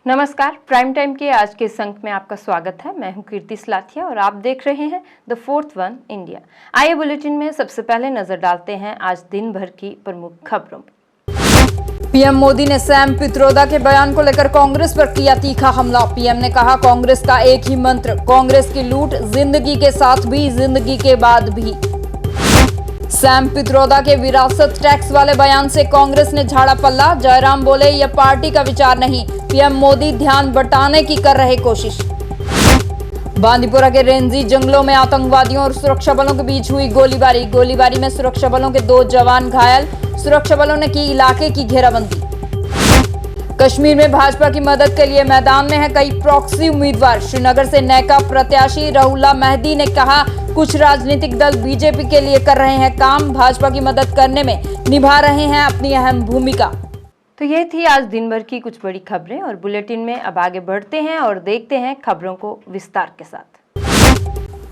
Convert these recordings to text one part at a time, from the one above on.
नमस्कार, prime time के आज के इस अंक में आपका स्वागत है। मैं हूं कीर्ति सलाथिया और आप देख रहे हैं द फोर्थ वन इंडिया। आइए बुलेटिन में सबसे पहले नजर डालते हैं आज दिन भर की प्रमुख खबरों पर। पीएम मोदी ने सैम पित्रोदा के बयान को लेकर कांग्रेस पर किया तीखा हमला। पीएम ने कहा, कांग्रेस का एक ही मंत्र, कांग्रेस की लूट जिंदगी के साथ भी, जिंदगी के बाद भी। सैम पित्रोदा के विरासत टैक्स वाले बयान से कांग्रेस ने झाड़ा पल्ला। जयराम बोले, यह पार्टी का विचार नहीं, पीएम मोदी ध्यान बटाने की कर रहे कोशिश। बांदीपुरा के रेंजी जंगलों में आतंकवादियों और सुरक्षा बलों के बीच हुई गोलीबारी में सुरक्षा बलों के 2 जवान घायल। सुरक्षा बलों ने की इलाके की घेराबंदी। कश्मीर में भाजपा की मदद के लिए मैदान में है कई प्रॉक्सी उम्मीदवार। श्रीनगर से नेका प्रत्याशी रहुल्ला मेहदी ने कहा, कुछ राजनीतिक दल बीजेपी के लिए कर रहे हैं काम, भाजपा की मदद करने में निभा रहे हैं अपनी अहम भूमिका। तो ये थी आज दिन भर की कुछ बड़ी खबरें और बुलेटिन में अब आगे बढ़ते हैं और देखते हैं खबरों को विस्तार के साथ।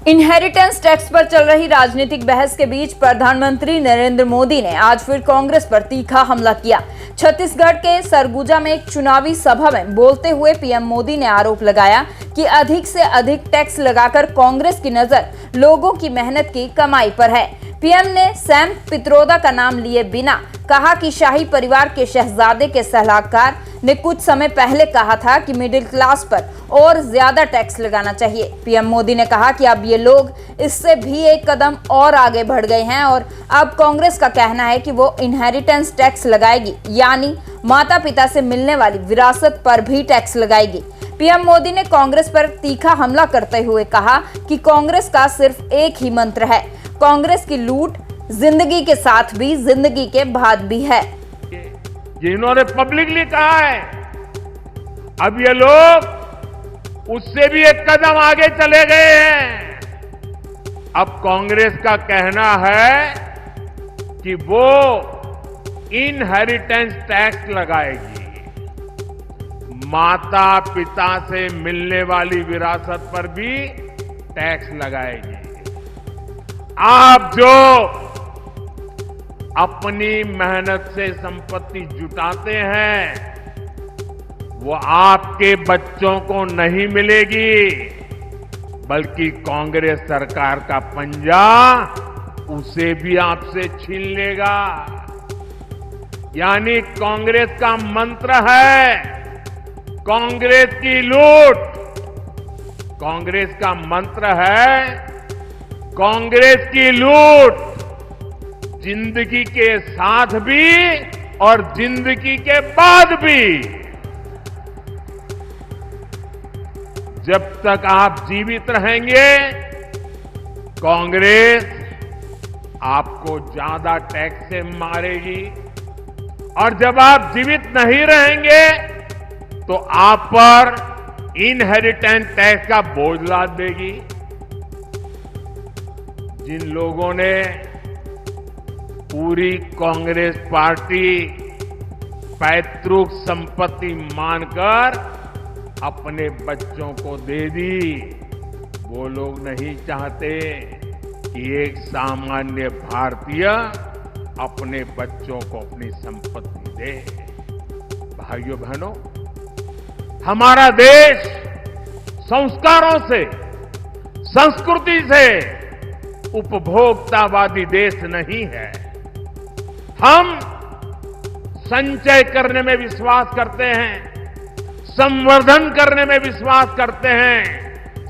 इनहेरिटेंस टैक्स पर चल रही राजनीतिक बहस के बीच प्रधानमंत्री नरेंद्र मोदी ने आज फिर कांग्रेस पर तीखा हमला किया। छत्तीसगढ़ के सरगुजा में एक चुनावी सभा में बोलते हुए पीएम मोदी ने आरोप लगाया कि अधिक से अधिक टैक्स लगाकर कांग्रेस की नजर लोगों की मेहनत की कमाई पर है। पीएम ने सैम पित्रोदा का नाम लिए बिना कहा कि शाही परिवार के शहजादे के सलाहकार ने कुछ समय पहले कहा था कि मिडिल क्लास पर और ज्यादा टैक्स लगाना चाहिए। पीएम मोदी ने कहा कि अब ये लोग इससे भी एक कदम और आगे बढ़ गए हैं और अब कांग्रेस का कहना है कि वो इनहेरिटेंस टैक्स लगाएगी, यानी माता पिता से मिलने वाली विरासत पर भी टैक्स लगाएगी। पीएम मोदी ने कांग्रेस पर तीखा हमला करते हुए कहा कि कांग्रेस का सिर्फ एक ही मंत्र है, कांग्रेस की लूट जिंदगी के साथ भी, जिंदगी के बाद भी है। जिन्होंने पब्लिकली कहा है, अब ये लोग उससे भी एक कदम आगे चले गए हैं। अब कांग्रेस का कहना है कि वो इनहेरिटेंस टैक्स लगाएगी, माता पिता से मिलने वाली विरासत पर भी टैक्स लगाएगी। आप जो अपनी मेहनत से संपत्ति जुटाते हैं, वो आपके बच्चों को नहीं मिलेगी, बल्कि कांग्रेस सरकार का पंजा उसे भी आपसे छीन लेगा। यानी कांग्रेस का मंत्र है कांग्रेस की लूट, कांग्रेस का मंत्र है कांग्रेस की लूट, जिंदगी के साथ भी और जिंदगी के बाद भी। जब तक आप जीवित रहेंगे, कांग्रेस आपको ज्यादा टैक्स से मारेगी, और जब आप जीवित नहीं रहेंगे तो आप पर इनहेरिटेंस टैक्स का बोझ लाद देगी। जिन लोगों ने पूरी कांग्रेस पार्टी पैतृक संपत्ति मानकर अपने बच्चों को दे दी, वो लोग नहीं चाहते कि एक सामान्य भारतीय अपने बच्चों को अपनी संपत्ति दे। भाइयों बहनों, हमारा देश संस्कारों से, संस्कृति से उपभोक्तावादी देश नहीं है। हम संचय करने में विश्वास करते हैं, संवर्धन करने में विश्वास करते हैं,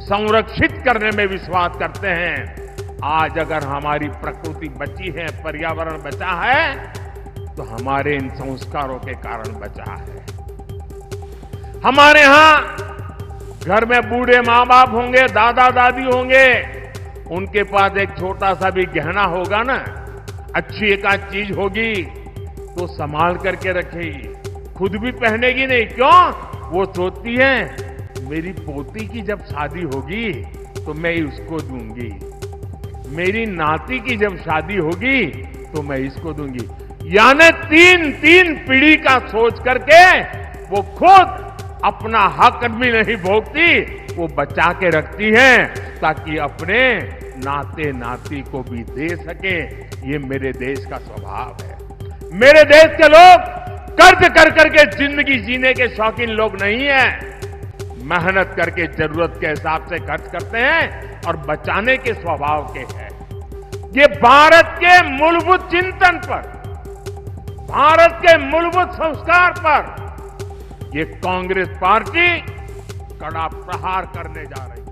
संरक्षित करने में विश्वास करते हैं। आज अगर हमारी प्रकृति बची है, पर्यावरण बचा है, तो हमारे इन संस्कारों के कारण बचा है। हमारे यहां घर में बूढ़े माँ बाप होंगे, दादा दादी होंगे, उनके पास एक छोटा सा भी गहना होगा ना, अच्छी एक आध चीज होगी तो संभाल करके रखेगी, खुद भी पहनेगी नहीं। क्यों? वो सोचती है मेरी पोती की जब शादी होगी तो मैं उसको दूंगी, मेरी नाती की जब शादी होगी तो मैं इसको दूंगी। यानी तीन पीढ़ी का सोच करके वो खुद अपना हक भी नहीं भोगती, वो बचा के रखती है ताकि अपने नाते नाती को भी दे सके। ये मेरे देश का स्वभाव है। मेरे देश के लोग कर्ज कर करके जिंदगी जीने के शौकीन लोग नहीं हैं। मेहनत करके जरूरत के हिसाब से खर्च करते हैं और बचाने के स्वभाव के हैं। ये भारत के मूलभूत चिंतन पर, भारत के मूलभूत संस्कार पर ये कांग्रेस पार्टी कड़ा प्रहार करने जा रही है।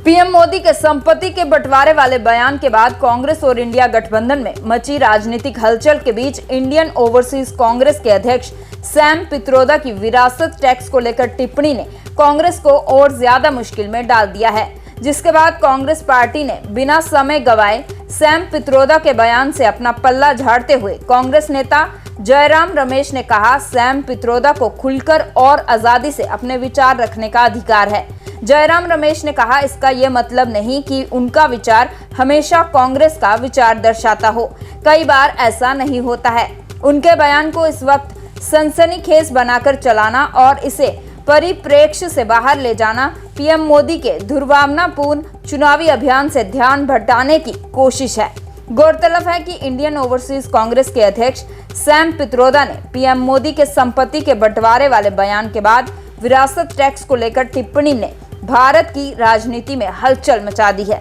पीएम मोदी के संपत्ति के बंटवारे वाले बयान के बाद कांग्रेस और इंडिया गठबंधन में मची राजनीतिक हलचल के बीच इंडियन ओवरसीज कांग्रेस के अध्यक्ष सैम पित्रोदा की विरासत टैक्स को लेकर टिप्पणी ने कांग्रेस को और ज्यादा मुश्किल में डाल दिया है, जिसके बाद कांग्रेस पार्टी ने बिना समय गवाए सैम पित्रोदा के बयान से अपना पल्ला झाड़ते हुए कांग्रेस नेता जयराम रमेश ने कहा, सैम पित्रोदा को खुलकर और आजादी से अपने विचार रखने का अधिकार है। जयराम रमेश ने कहा, इसका यह मतलब नहीं कि उनका विचार हमेशा कांग्रेस का विचार दर्शाता हो, कई बार ऐसा नहीं होता है। उनके बयान को इस वक्त सनसनीखेज बनाकर चलाना और इसे परिप्रेक्ष्य से बाहर ले जाना पीएम मोदी के दुर्भावनापूर्ण चुनावी अभियान से ध्यान भटकाने की कोशिश है। गौरतलब है कि इंडियन ओवरसीज कांग्रेस के अध्यक्ष सैम पित्रोदा ने पीएम मोदी के संपत्ति के बंटवारे वाले बयान के बाद विरासत टैक्स को लेकर टिप्पणी ने भारत की राजनीति में हलचल मचा दी है।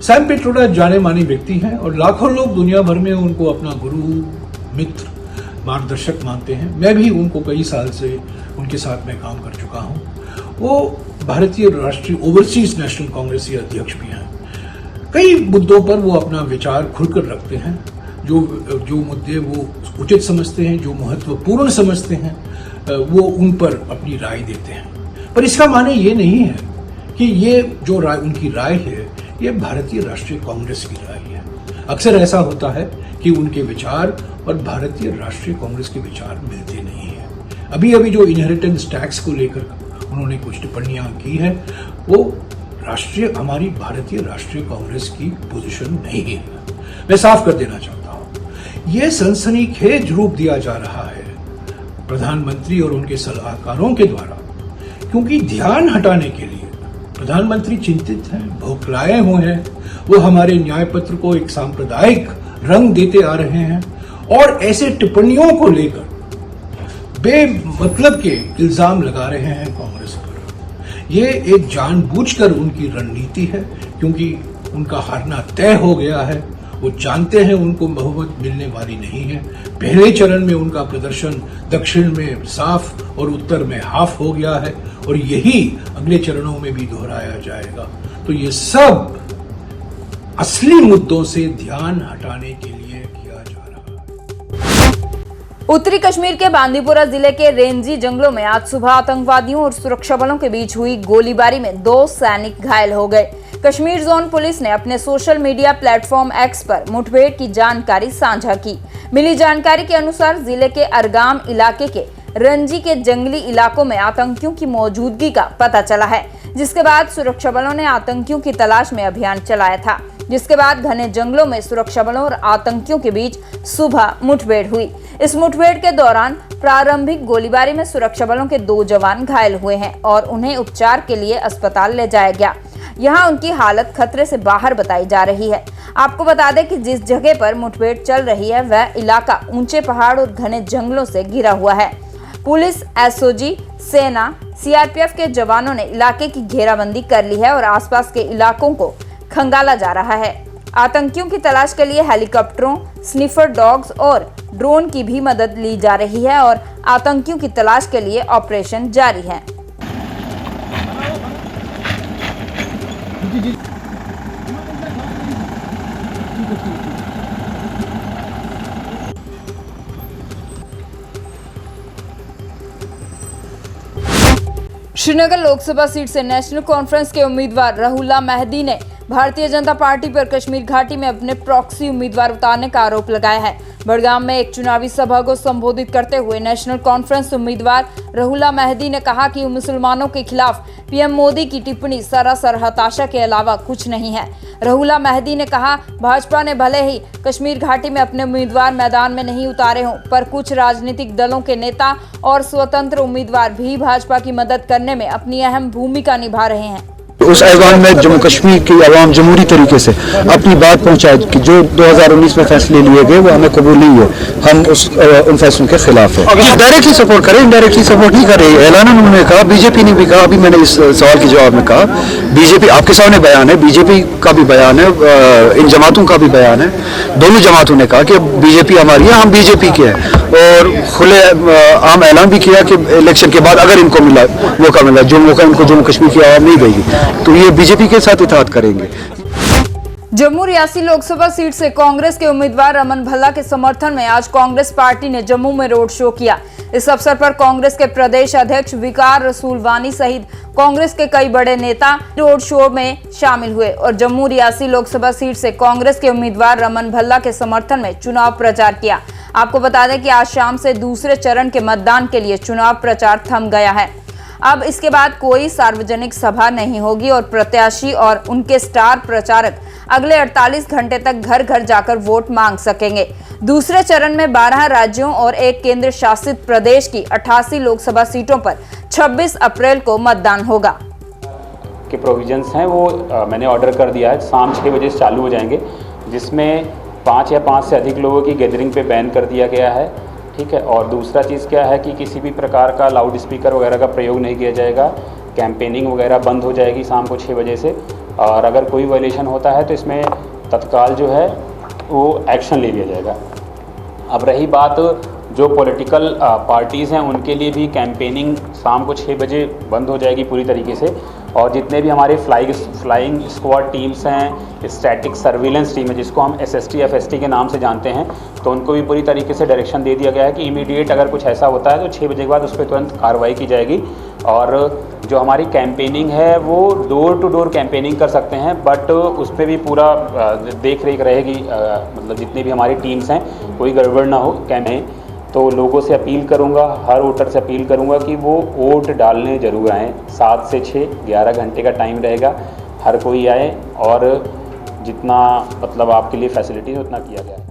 सैम पित्रोदा जाने माने व्यक्ति हैं और लाखों लोग दुनिया भर में उनको अपना गुरु, मित्र, मार्गदर्शक मानते हैं। मैं भी उनको कई साल से उनके साथ में काम कर चुका हूं। वो भारतीय राष्ट्रीय ओवरसीज नेशनल कांग्रेस के अध्यक्ष भी हैं। कई मुद्दों पर वो अपना विचार खुलकर रखते हैं। जो मुद्दे वो उचित समझते हैं, जो महत्वपूर्ण समझते हैं, वो उन पर अपनी राय देते हैं। पर इसका माने ये नहीं है कि ये जो राय उनकी राय है ये भारतीय राष्ट्रीय कांग्रेस की राय है। अक्सर ऐसा होता है कि उनके विचार और भारतीय राष्ट्रीय कांग्रेस के विचार मिलते नहीं है। अभी अभी जो इनहेरिटेंस टैक्स को लेकर उन्होंने कुछ टिप्पणियां की है, वो हमारी भारतीय राष्ट्रीय कांग्रेस की पोजीशन नहीं है। मैं साफ कर देना चाहता हूं, यह सनसनीखेज रूप दिया जा रहा है प्रधानमंत्री और उनके सलाहकारों के द्वारा, क्योंकि ध्यान हटाने के लिए प्रधानमंत्री चिंतित हैं, बौखलाए हुए हैं। वो हमारे न्याय पत्र को एक सांप्रदायिक रंग देते आ रहे हैं और ऐसे टिप्पणियों को लेकर बेमतलब के इल्जाम लगा रहे हैं कांग्रेस पर। ये एक जानबूझकर उनकी रणनीति है, क्योंकि उनका हारना तय हो गया है। वो जानते हैं उनको बहुमत मिलने वाली नहीं है। पहले चरण में उनका प्रदर्शन दक्षिण में साफ और उत्तर में हाफ हो गया है और यही अगले चरणों में भी दोहराया जाएगा। तो ये सब असली मुद्दों से ध्यान हटाने के लिए किया जा रहा है। उत्तरी कश्मीर के बांदीपुरा जिले के रेंजी जंगलों में आज सुबह आतंकवादियों और सुरक्षा बलों के बीच हुई गोलीबारी में 2 सैनिक घायल हो गए। कश्मीर जोन पुलिस ने अपने सोशल मीडिया प्लेटफॉर्म एक्स पर मुठभेड़ की जानकारी साझा की। मिली जानकारी के अनुसार जिले के अरगाम इलाके के रंजी के जंगली इलाकों में आतंकियों की मौजूदगी का पता चला है, जिसके बाद सुरक्षा बलों ने आतंकियों की तलाश में अभियान चलाया था, जिसके बाद घने जंगलों में सुरक्षा बलों और आतंकियों के बीच सुबह मुठभेड़ हुई। इस मुठभेड़ के दौरान प्रारंभिक गोलीबारी में सुरक्षा बलों के 2 जवान घायल हुए हैं और उन्हें उपचार के लिए अस्पताल ले जाया गया। यहाँ उनकी हालत खतरे से बाहर बताई जा रही है। आपको बता दें कि जिस जगह पर मुठभेड़ चल रही है वह इलाका ऊंचे पहाड़ और घने जंगलों से घिरा हुआ है। पुलिस, एसओजी, सेना, सीआरपीएफ के जवानों ने इलाके की घेराबंदी कर ली है और आसपास के इलाकों को खंगाला जा रहा है। आतंकियों की तलाश के लिए हेलीकॉप्टरों, स्निफर डॉग्स और ड्रोन की भी मदद ली जा रही है और आतंकियों की तलाश के लिए ऑपरेशन जारी है। श्रीनगर लोकसभा सीट से नेशनल कॉन्फ्रेंस के उम्मीदवार रहुला मेहदी ने भारतीय जनता पार्टी पर कश्मीर घाटी में अपने प्रॉक्सी उम्मीदवार उतारने का आरोप लगाया है। बड़गाम में एक चुनावी सभा को संबोधित करते हुए नेशनल कॉन्फ्रेंस उम्मीदवार रहुला मेहदी ने कहा कि मुसलमानों के खिलाफ पीएम मोदी की टिप्पणी सरासर हताशा के अलावा कुछ नहीं है। रहुला मेहदी ने कहा, भाजपा ने भले ही कश्मीर घाटी में अपने उम्मीदवार मैदान में नहीं उतारे हों, पर कुछ राजनीतिक दलों के नेता और स्वतंत्र उम्मीदवार भी भाजपा की मदद करने में अपनी अहम भूमिका निभा रहे हैं। उस ऐवान में जम्मू कश्मीर की आवाम जमहूरी तरीके से अपनी बात पहुंचाए कि जो 2019 में फैसले लिए गए वो हमें कबूल नहीं है, हम उन फैसलों के खिलाफ है। डायरेक्टली सपोर्ट करें, इनडायरेक्टली सपोर्ट नहीं कर रही। ऐलान उन्होंने कहा, बीजेपी ने भी कहा, अभी मैंने इस सवाल के जवाब में कहा, बीजेपी आपके सामने बयान है, बीजेपी का भी बयान है, इन जमातों का भी बयान है, दोनों जमातों ने कहा कि बीजेपी हमारी है, हम बीजेपी के हैं, और खुले आम ऐलान भी किया कि इलेक्शन के बाद अगर इनको मौका मिला, जो मौका इनको जम्मू कश्मीर की आवाम नहीं देगी तो ये बीजेपी के साथ इत्तेहाद करेंगे। जम्मू रियासी लोकसभा सीट से कांग्रेस के उम्मीदवार रमन भल्ला के समर्थन में आज कांग्रेस पार्टी ने जम्मू में रोड शो किया। इस अवसर पर कांग्रेस के प्रदेश अध्यक्ष विकार रसूल वानी सहित कांग्रेस के कई बड़े नेता रोड शो में शामिल हुए और जम्मू रियासी लोकसभा सीट से कांग्रेस के उम्मीदवार रमन भल्ला के समर्थन में चुनाव प्रचार किया। आपको बता दें कि आज शाम से दूसरे चरण के मतदान के लिए चुनाव प्रचार थम गया है। अब इसके बाद कोई सार्वजनिक सभा नहीं होगी और प्रत्याशी और उनके स्टार प्रचारक अगले 48 घंटे तक घर घर जाकर वोट मांग सकेंगे। दूसरे चरण में 12 राज्यों और एक केंद्र शासित प्रदेश की 88 लोकसभा सीटों पर 26 अप्रैल को मतदान होगा। के प्रोविजंस हैं वो मैंने ऑर्डर कर दिया है, शाम 6 बजे से चालू हो जाएंगे, जिसमें 5 या 5 से अधिक लोगों की गैदरिंग पे बैन कर दिया गया है। ठीक है, और दूसरा चीज़ क्या है कि किसी भी प्रकार का लाउड स्पीकर वगैरह का प्रयोग नहीं किया जाएगा। कैंपेनिंग वगैरह बंद हो जाएगी शाम को 6 बजे से, और अगर कोई वायलेशन होता है तो इसमें तत्काल जो है वो एक्शन ले लिया जाएगा। अब रही बात जो पॉलिटिकल पार्टीज़ हैं, उनके लिए भी कैंपेनिंग शाम को 6 बजे बंद हो जाएगी पूरी तरीके से, और जितने भी हमारे फ्लाइंग स्क्वाड टीम्स हैं, स्टैटिक सर्विलेंस टीम है जिसको हम SST FST के नाम से जानते हैं, तो उनको भी पूरी तरीके से डायरेक्शन दे दिया गया है कि इमीडिएट अगर कुछ ऐसा होता है तो 6 बजे के बाद उस पर तुरंत कार्रवाई की जाएगी। और जो हमारी कैंपेनिंग है वो डोर टू डोर कैंपेनिंग कर सकते हैं, बट उस पर भी पूरा देख रेख रहेगी, मतलब जितनी भी हमारी टीम्स हैं कोई गड़बड़ ना हो कैंपेन। तो लोगों से अपील करूंगा, हर वोटर से अपील करूंगा कि वो वोट डालने जरूर आएँ। 7 से 6 11 घंटे का टाइम रहेगा, हर कोई आए और जितना मतलब आपके लिए फैसिलिटी उतना किया गया है।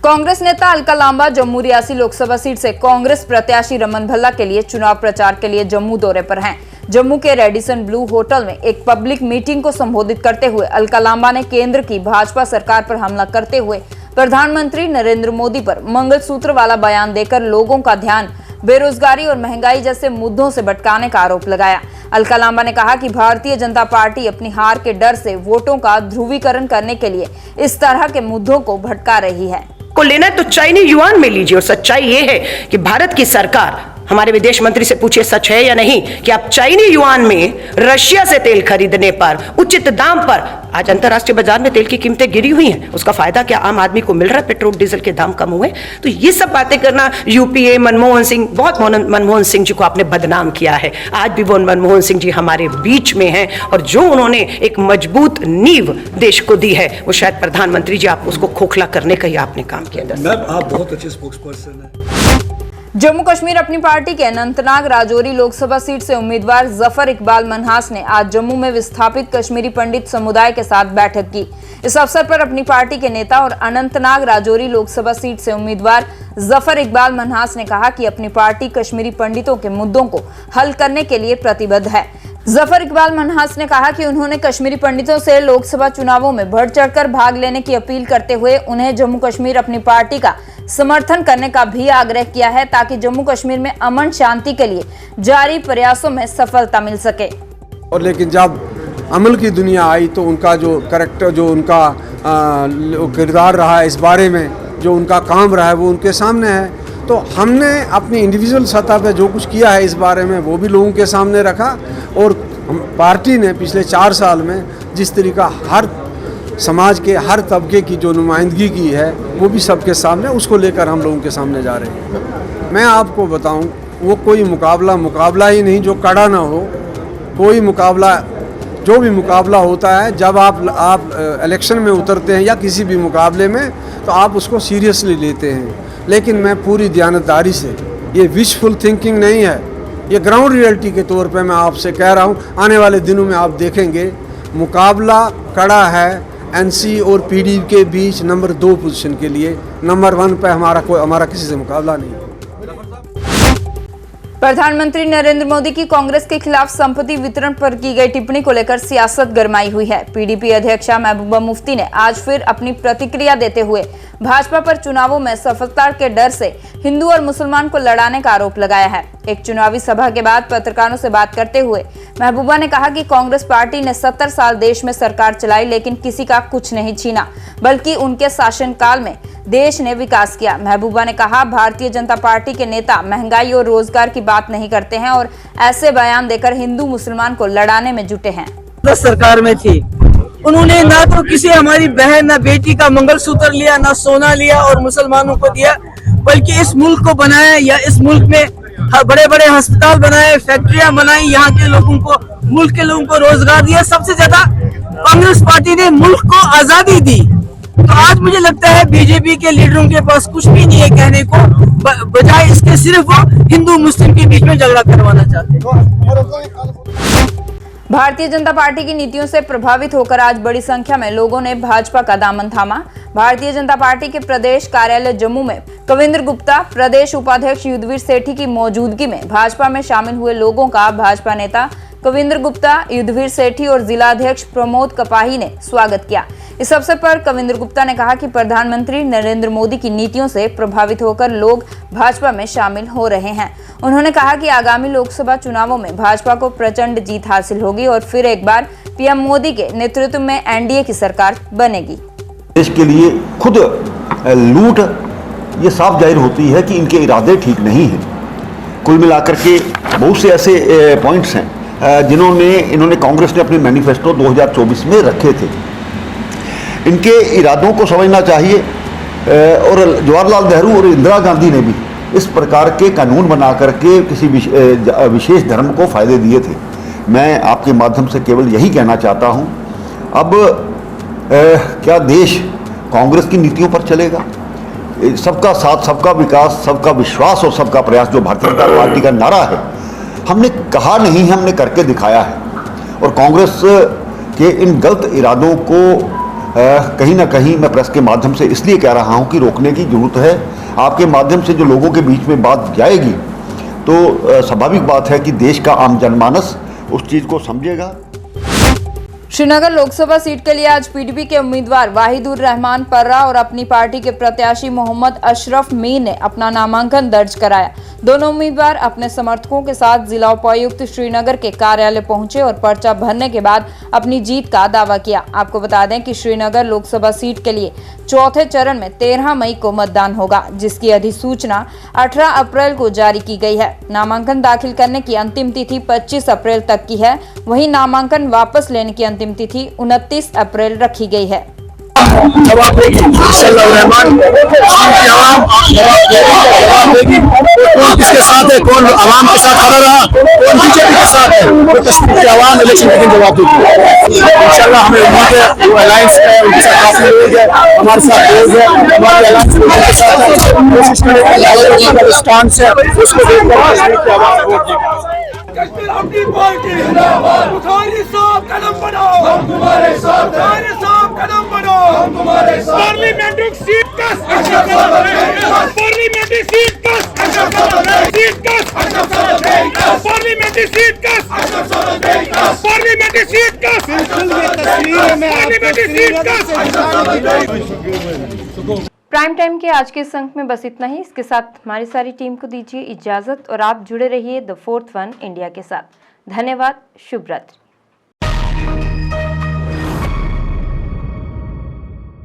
कांग्रेस नेता अलका लांबा जम्मू रियासी लोकसभा सीट से कांग्रेस प्रत्याशी रमन भल्ला के लिए चुनाव प्रचार के लिए जम्मू दौरे पर हैं। जम्मू के रेडिसन ब्लू होटल में एक पब्लिक मीटिंग को संबोधित करते हुए अलका लांबा ने केंद्र की भाजपा सरकार पर हमला करते हुए प्रधानमंत्री नरेंद्र मोदी पर मंगलसूत्र वाला बयान देकर लोगों का ध्यान बेरोजगारी और महंगाई जैसे मुद्दों से भटकाने का आरोप लगाया। अलका लांबा ने कहा कि भारतीय जनता पार्टी अपनी हार के डर से वोटों का ध्रुवीकरण करने के लिए इस तरह के मुद्दों को भटका रही है। को लेना है तो चाइनीज युआन में लीजिए, और सच्चाई ये है कि भारत की सरकार, हमारे विदेश मंत्री से पूछिए सच है या नहीं कि आप चाइनीज युआन में रशिया से तेल खरीदने पर उचित दाम पर आज अंतर्राष्ट्रीय बाजार में तेल की कीमतें गिरी हुई हैं, उसका फायदा क्या आम आदमी को मिल रहा है? पेट्रोल डीजल के दाम कम हुए। तो ये सब बातें करना, यूपीए मनमोहन सिंह, बहुत मनमोहन सिंह जी को आपने बदनाम किया है, आज भी वो मनमोहन सिंह जी हमारे बीच में हैं, और जो उन्होंने एक मजबूत नींव देश को दी है वो शायद प्रधानमंत्री जी आप उसको खोखला करने का ही आपने काम किया। आप बहुत अच्छे स्पोक्सपर्सन हैं। जम्मू कश्मीर अपनी पार्टी के अनंतनाग राजौरी लोकसभा सीट से उम्मीदवार जफर इकबाल मनहास ने आज जम्मू में विस्थापित कश्मीरी पंडित समुदाय के साथ बैठक की। इस अवसर पर अपनी पार्टी के नेता और अनंतनाग राजौरी लोकसभा सीट से उम्मीदवार जफर इकबाल मनहास ने कहा कि अपनी पार्टी कश्मीरी पंडितों के मुद्दों को हल करने के लिए प्रतिबद्ध है। जफर इकबाल मनहास ने कहा कि उन्होंने कश्मीरी पंडितों से लोकसभा चुनावों में बढ़ चढ़कर भाग लेने की अपील करते हुए उन्हें जम्मू कश्मीर अपनी पार्टी का समर्थन करने का भी आग्रह किया है, ताकि जम्मू कश्मीर में अमन शांति के लिए जारी प्रयासों में सफलता मिल सके। और लेकिन जब अमल की दुनिया आई तो उनका जो करैक्टर, जो उनका किरदार रहा है, इस बारे में जो उनका काम रहा है वो उनके सामने है। तो हमने अपनी इंडिविजुअल सतह पे जो कुछ किया है इस बारे में वो भी लोगों के सामने रखा, और पार्टी ने पिछले 4 साल में जिस तरीका हर समाज के हर तबके की जो नुमाइंदगी की है वो भी सबके सामने, उसको लेकर हम लोगों के सामने जा रहे हैं। मैं आपको बताऊं, वो कोई मुकाबला ही नहीं जो कड़ा ना हो। कोई मुकाबला, जो भी मुकाबला होता है, जब आप इलेक्शन में उतरते हैं या किसी भी मुकाबले में, तो आप उसको सीरियसली लेते हैं। लेकिन मैं पूरी दयानतदारी से, ये विशफुल थिंकिंग नहीं है, ये ग्राउंड रियलिटी के तौर पे मैं आपसे कह रहा हूँ, आने वाले दिनों में आप देखेंगे मुकाबला कड़ा है एनसी और पीडीपी के बीच नंबर 2 पोजीशन के लिए। नंबर 1 पे हमारा किसी से मुकाबला नहीं है। प्रधानमंत्री नरेंद्र मोदी की कांग्रेस के खिलाफ संपत्ति वितरण पर की गई टिप्पणी को लेकर सियासत गरमाई हुई है। पीडीपी अध्यक्षा महबूबा मुफ्ती ने आज फिर अपनी प्रतिक्रिया देते हुए भाजपा पर चुनावों में सफलता के डर से हिंदू और मुसलमान को लड़ाने का आरोप लगाया है। एक चुनावी सभा के बाद पत्रकारों से बात करते हुए महबूबा ने कहा कि कांग्रेस पार्टी ने 70 साल देश में सरकार चलाई, लेकिन किसी का कुछ नहीं छीना, बल्कि उनके शासनकाल में देश ने विकास किया। महबूबा ने कहा, भारतीय जनता पार्टी के नेता महंगाई और रोजगार की बात नहीं करते हैं और ऐसे बयान देकर हिंदू मुसलमान को लड़ाने में जुटे हैं। सरकार में थी, उन्होंने ना तो किसी हमारी बहन ना बेटी का मंगलसूत्र लिया, ना सोना लिया और मुसलमानों को दिया, बल्कि इस मुल्क को बनाया या इस मुल्क में बड़े बड़े अस्पताल बनाए, फैक्ट्रियां बनाई, यहाँ के लोगों को, मुल्क के लोगों को रोजगार दिया। सबसे ज्यादा कांग्रेस पार्टी ने मुल्क को आजादी दी। तो आज मुझे लगता है बीजेपी के लीडरों के पास कुछ भी नहीं है कहने को, बजाय इसके सिर्फ वो हिंदू मुस्लिम के बीच में झगड़ा करवाना चाहते हैं। भारतीय जनता पार्टी की नीतियों से प्रभावित होकर आज बड़ी संख्या में लोगों ने भाजपा का दामन थामा। भारतीय जनता पार्टी के प्रदेश कार्यालय जम्मू में कविंद्र गुप्ता, प्रदेश उपाध्यक्ष युद्धवीर सेठी की मौजूदगी में भाजपा में शामिल हुए लोगों का भाजपा नेता कविंद्र गुप्ता, युद्धवीर सेठी और जिलाध्यक्ष प्रमोद कपाही ने स्वागत किया। इस अवसर पर कविंद्र गुप्ता ने कहा कि प्रधानमंत्री नरेंद्र मोदी की नीतियों से प्रभावित होकर लोग भाजपा में शामिल हो रहे हैं। उन्होंने कहा कि आगामी लोकसभा चुनावों में भाजपा को प्रचंड जीत हासिल होगी और फिर एक बार पीएम मोदी के नेतृत्व में एनडीए की सरकार बनेगी। देश के लिए खुद लूट ये साफ जाहिर होती है कि इनके इरादे ठीक नहीं हैं। कुल मिलाकर के बहुत से ऐसे पॉइंट्स हैं इन्होंने कांग्रेस ने अपने मैनिफेस्टो 2024 में रखे थे। इनके इरादों को समझना चाहिए और जवाहरलाल नेहरू और इंदिरा गांधी ने भी इस प्रकार के कानून बना करके किसी विशेष धर्म को फायदे दिए थे। मैं आपके माध्यम से केवल यही कहना चाहता हूं, अब क्या देश कांग्रेस की नीतियों पर चलेगा? सबका साथ, सबका विकास, सबका विश्वास और सबका प्रयास जो भारतीय जनता पार्टी का नारा है, हमने कहा नहीं है, हमने करके दिखाया है। और कांग्रेस के इन गलत इरादों को कहीं ना कहीं मैं प्रेस के माध्यम से इसलिए कह रहा हूं कि रोकने की जरूरत है। आपके माध्यम से जो लोगों के बीच में बात जाएगी तो स्वाभाविक बात है कि देश का आम जनमानस उस चीज को समझेगा। श्रीनगर लोकसभा सीट के लिए आज पीडीपी के उम्मीदवार वाहिदुर रहमान पर्रा और अपनी पार्टी के प्रत्याशी मोहम्मद अशरफ मीर ने अपना नामांकन दर्ज कराया। दोनों उम्मीदवार अपने समर्थकों के साथ जिला उपायुक्त श्रीनगर के कार्यालय पहुंचे और पर्चा भरने के बाद अपनी जीत का दावा किया। आपको बता दें कि श्रीनगर लोकसभा सीट के लिए चौथे चरण में 13 मई को मतदान होगा, जिसकी अधिसूचना 18 अप्रैल को जारी की गई है। नामांकन दाखिल करने की अंतिम तिथि 25 अप्रैल तक की है। वहीं नामांकन वापस लेने की अंतिम तिथि 29 अप्रैल रखी गई है। जवाब देगी इंशाअल्लाह रहमान, जवाब देगी। कौन किसके साथ है, कौन आवाम के साथ खड़ा रहा, कौन बीजेपी के साथ है, वो कश्मीर की आवाम इलेक्शन के दिन जवाब देगी इंशाअल्लाह। हमें उम्मीद है वो अलायंस है, उनके साथ काफी लोग है, हमारे साथ लोग है, हमारे अलायंस के साथ कोशिश करें स्टांस है उसको देखकर कश्मीर अपनी पार्टी बुखारी साहब कदम बढ़ाओ, हम तुम्हारे साथ हैं, बुखारी साहब कदम बढ़ाओ, हम तुम्हारे साथ। पार्लियामेंट्री सीट का पार्लियामेंट्री सीट का सीट का पार्लियामेंट्री सीट का पार्लियामेंट्री सीट का पार्लियामेंट्री सीट का। प्राइम टाइम के आज के इस अंक में बस इतना ही। इसके साथ हमारी सारी टीम को दीजिए इजाजत और आप जुड़े रहिए द 4th वन इंडिया के साथ। धन्यवाद। शुभ रात्रि।